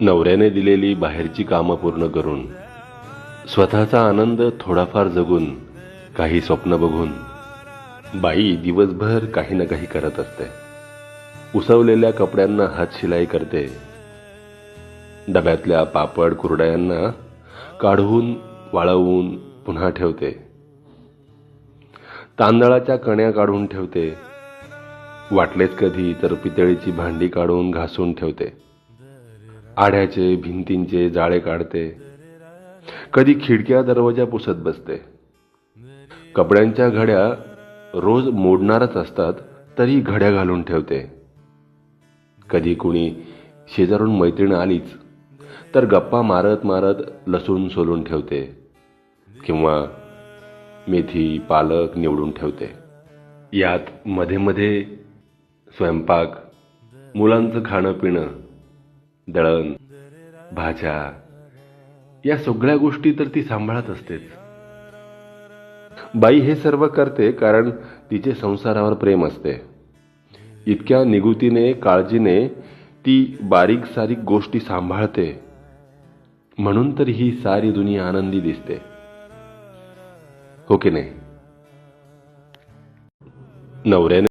नवऱ्याने दिलेली बाहेरची कामं पूर्ण करून, स्वतःचा आनंद थोडाफार जगून, काही स्वप्न बघून बाई दिवसभर काही ना काही करत असते. उसवलेल्या कपड्यांना हातशिलाई करते, डब्यातल्या पापड कुरडयांना काढून वाळवून पुन्हा ठेवते, तांदळाच्या कण्या काढून ठेवते, वाटलेच कधी तर पितळीची भांडी काढून घासून ठेवते, आड्याचे भिंतींचे जाळे काढते, कधी खिडक्या दरवाजा पुसत बसते. कपड्यांच्या घड्या रोज मोडणारच असतात तरी घड्या घालून ठेवते. कधी कुणी शेजारून मैत्रीण आलीच तर गप्पा मारत मारत लसूण सोलून ठेवते किंवा मेथी पालक निवडून ठेवते. यात मध्ये मध्ये स्वयंपाक, मुलांचं खाणं पिणं, दळण, भाज्या या सगळ्या गोष्टी तर ती सांभाळत असतेच. बाई हे सर्व करते कारण तिचे संसारावर प्रेम असते. इतक्या निगुतीने काळजीने ती बारीक सारीक गोष्टी सांभाळते, म्हणून तर ही सारी दुनिया आनंदी दिसते, हो की नाही? नवऱ्याने